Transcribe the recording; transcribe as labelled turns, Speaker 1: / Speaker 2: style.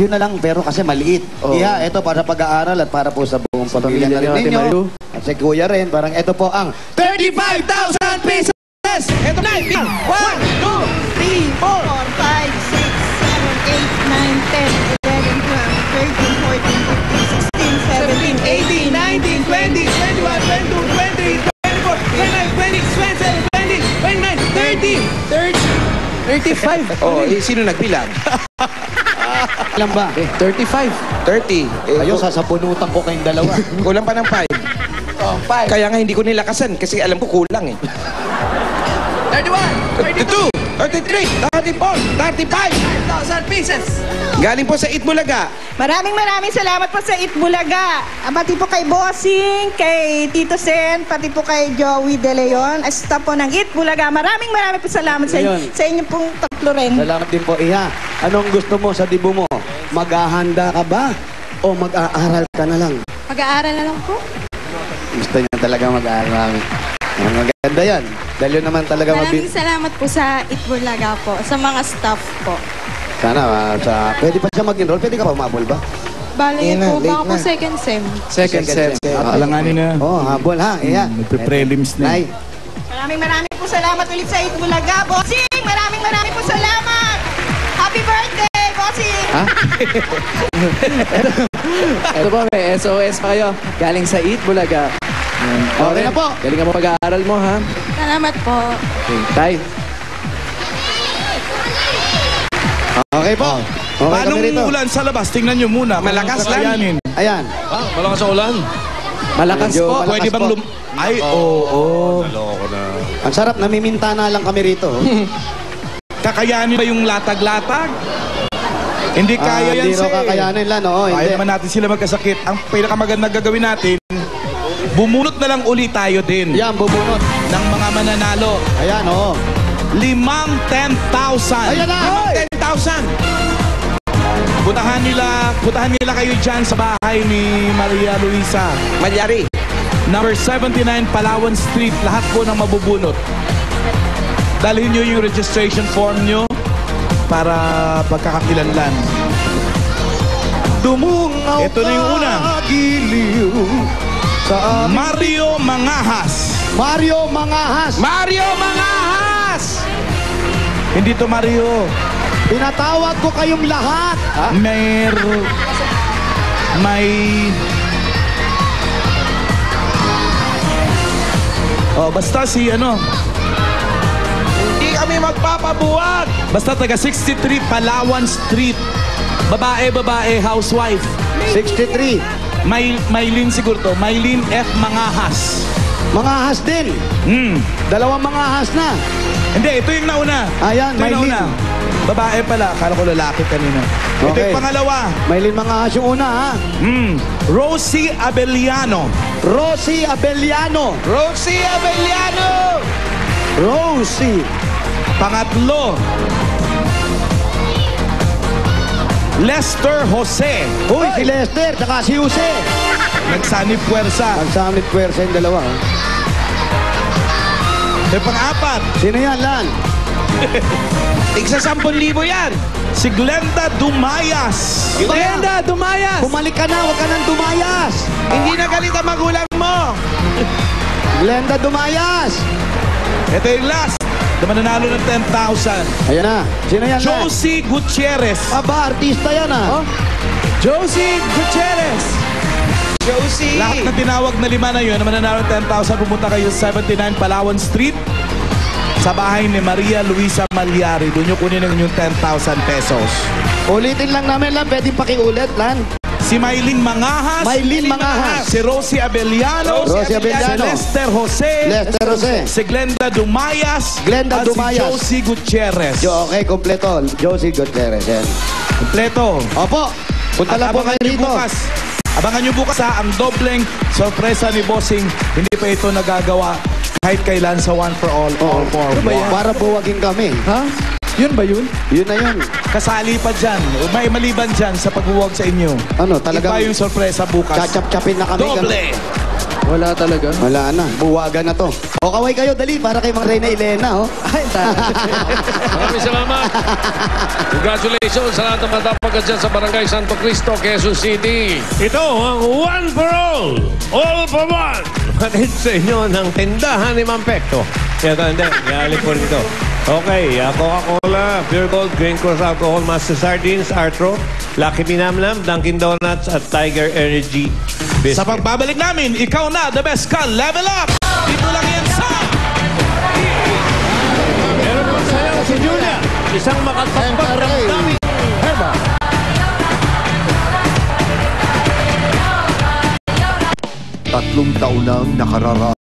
Speaker 1: Yun na lang, pero kasi maliit. Iya, ito para pag-aaral at para po sa buong pamilya na rin ninyo. At si Kuya rin, parang ito po ang 35,000 pesos! Ito na! 1, 2, 3, 4, 5, 6, 7, 8, 9, 10, 11, 12, 13, 14, 15, 16, 17, 18, 19, 20, 21, 22, 23, 24, 25, 30, 30, 35.
Speaker 2: Oh, sino nagbilang?
Speaker 1: Ilan ba?
Speaker 2: 35. 30.
Speaker 1: Ayun, sasabunutan ko kayong dalawa.
Speaker 2: Kulang pa ng 5.
Speaker 1: Oh, 5.
Speaker 2: Kaya nga hindi ko nilakasan kasi alam ko kulang eh.
Speaker 1: 31,
Speaker 2: 32, 33, 34, 35,000 pieces. Galing po sa Itbulaga.
Speaker 3: Maraming salamat po sa Itbulaga. Pati po kay Bossing, kay Tito Sen, pati po kay Joey De Leon, staff po ng Itbulaga. Maraming po salamat sa inyo pong tatlo rin.
Speaker 1: Salamat din po, Iha. Anong gusto mo sa dibo mo? Maghahanda ka ba? O mag-aaral ka na lang?
Speaker 3: Mag-aaral na lang po.
Speaker 1: Gusto niya talaga mag-aaral. Maganda yan. Dahil yun naman talaga
Speaker 3: Maraming salamat po sa Itbulaga po, sa mga staff po.
Speaker 1: Sana, pwede pa siya mag-enroll? Pwede ka pa umabol ba?
Speaker 3: Bali
Speaker 2: na,
Speaker 3: po,
Speaker 2: late
Speaker 3: baka po
Speaker 2: na.
Speaker 3: second sem.
Speaker 4: Second set. Alanganin na.
Speaker 1: Oo, habol ha. Iya.
Speaker 4: Magpe-prelims na.
Speaker 1: Nay.
Speaker 3: Maraming po salamat ulit sa Itbulaga, Bossing! Maraming po salamat! Happy birthday, Bossing!
Speaker 1: Ha?
Speaker 5: Ito po, may SOS pa kayo. Galing sa Itbulaga.
Speaker 1: Okay na po.
Speaker 5: Galing ka mo pag-aaral mo, ha?
Speaker 3: Salamat po.
Speaker 5: Okay, Tay.
Speaker 1: Okay po. Okay
Speaker 4: Paano
Speaker 1: kami rito.
Speaker 4: ulan sa labas? Tingnan nyo muna.
Speaker 2: Malakas lang.
Speaker 1: Ayan.
Speaker 4: Malakas ang ulan.
Speaker 5: Malakas
Speaker 1: Medyo
Speaker 5: po.
Speaker 1: malakas
Speaker 4: Pwede bang
Speaker 1: po.
Speaker 4: Ay, oo.
Speaker 1: Ang sarap, namimintana lang kami rito.
Speaker 4: Kakayanin ba yung latag-latag? Hindi kaya yan,
Speaker 1: Hindi raw
Speaker 4: sir.
Speaker 1: kakayanin lang, oo.
Speaker 4: Kaya
Speaker 1: Hindi.
Speaker 4: naman natin sila magkasakit. Ang pinakamagandang gagawin natin, bumunot na lang ulit tayo din
Speaker 1: Yan, bubunot.
Speaker 4: ng mga mananalo.
Speaker 1: Ayan, oo.
Speaker 4: 10,000.
Speaker 1: Ayan na!
Speaker 4: 10,000. Putahan nila kayo dyan sa bahay ni Maria Luisa.
Speaker 2: Malyari.
Speaker 4: Number 79 Palawan Street. Lahat po ng mabubunot. Dalhin nyo yung registration form nyo para pagkakakilanlan.
Speaker 1: Dumungaw
Speaker 4: Ito na yung una.
Speaker 1: giliw sa aming...
Speaker 4: Mario Mangahas.
Speaker 1: Mario Mangahas.
Speaker 2: Mario Mangahas!
Speaker 4: Hindi to Mario.
Speaker 1: Pinatawag ko kayong lahat. Ha?
Speaker 4: Basta si ano.
Speaker 2: Hindi kami magpapabuwag.
Speaker 4: Basta taga 63 Palawan Street. Babae, housewife.
Speaker 1: 63.
Speaker 4: Maylin siguro to. Maylin F. Mangahas.
Speaker 1: Mangahas din. Dalawang mangahas na.
Speaker 4: Hindi, ito yung nauna.
Speaker 1: Ayan,
Speaker 4: ito yung
Speaker 1: Maylin.
Speaker 4: nauna. Babae pala. Akala ko lalaki kanina. Ito
Speaker 1: Okay.
Speaker 4: yung pangalawa.
Speaker 1: Maylin Mangahas yung una, ha?
Speaker 4: Rosie Abeliano.
Speaker 1: Rosie Abeliano.
Speaker 2: Rosie Abeliano!
Speaker 1: Rosie.
Speaker 4: Pangatlo. Lester Jose.
Speaker 1: Uy, si Lester, tsaka si Jose.
Speaker 4: Nagsanib puwersa.
Speaker 1: Nagsamit puwersa yung dalawa. Ha?
Speaker 4: Ito yung pang-apat.
Speaker 1: Sino yan, Lan?
Speaker 2: Tigsa 10,000 yan.
Speaker 4: Si Glenda Dumayas.
Speaker 2: Glenda Dumayas.
Speaker 1: Bumalik ka na, huwag ka nang dumayas.
Speaker 2: Hindi na galit ang magulang mo.
Speaker 1: Glenda Dumayas.
Speaker 4: Ito yung last. Na mananalo ng 10,000.
Speaker 1: Ayan na. Sino yan, Lan?
Speaker 4: Josie Gutierrez.
Speaker 1: Aba, artista yan, ha?
Speaker 5: Josie Gutierrez.
Speaker 2: Josie.
Speaker 4: Lahat na tinawag na 5 na yun, na mananalo ng 10,000, pumunta kayo sa 79 Palawan Street sa bahay ni Maria Luisa Malyari. Doon nyo kunin ang inyong 10,000 pesos.
Speaker 1: Ulitin lang namin, Lan. Pwedeng pakiulit, Lan.
Speaker 4: Si Maylin Mangahas.
Speaker 1: Maylin Mangahas.
Speaker 4: Si Rosie Abeliano.
Speaker 1: Rosie Abeliano.
Speaker 4: Si Lester Jose.
Speaker 1: Lester Jose.
Speaker 4: Si Glenda Dumayas.
Speaker 1: Glenda
Speaker 4: at
Speaker 1: Dumayas.
Speaker 4: si Josie Gutierrez.
Speaker 1: Okay, kompleto. Josie Gutierrez. Yan.
Speaker 4: Kompleto.
Speaker 1: Opo. Punta lang po kayo
Speaker 4: Abangan nyo
Speaker 1: rito.
Speaker 4: bukas. Abangan nyo bukas ha, ang dobleng sorpresa ni Bossing. Hindi pa ito nagagawa kahit kailan sa One for All for One.
Speaker 1: Para buwagin kami.
Speaker 5: Ha? Yun ba yun?
Speaker 1: Yun na yun.
Speaker 4: Kasali pa dyan. May maliban dyan sa pagbuwag sa inyo.
Speaker 1: Ano, talagang
Speaker 4: Iba yung sorpresa bukas.
Speaker 1: chachap-chapin na kami.
Speaker 4: Doble.
Speaker 5: Wala talaga.
Speaker 1: Wala na. Buwagan na to. O kaway kayo, dali. Para kay Mang Reyna Elena, oh.
Speaker 5: Ay,
Speaker 6: Maraming salamat. Congratulations sa lahat ng mga dapat dyan sa Barangay Santo Cristo, Quezon City.
Speaker 7: Ito ang one for all for one. Hatid sa inyo ng tindahan ni Ma'am Pekto. Ito, hindi. Galing po rito. Okay, Coca-Cola, Pure Gold, Green Cross Alcohol, Master Sardines, Artro, Lucky Pinamlam, Dunkin Donuts, at Tiger Energy Biscuit.
Speaker 4: Sa pagbabalik namin, ikaw na, the best ka, level up! Dito lang yan sa...
Speaker 7: Meron pa sa'yo si Julia. Isang makatampag ng daming herba.
Speaker 8: Tatlong taon nang nakararaan.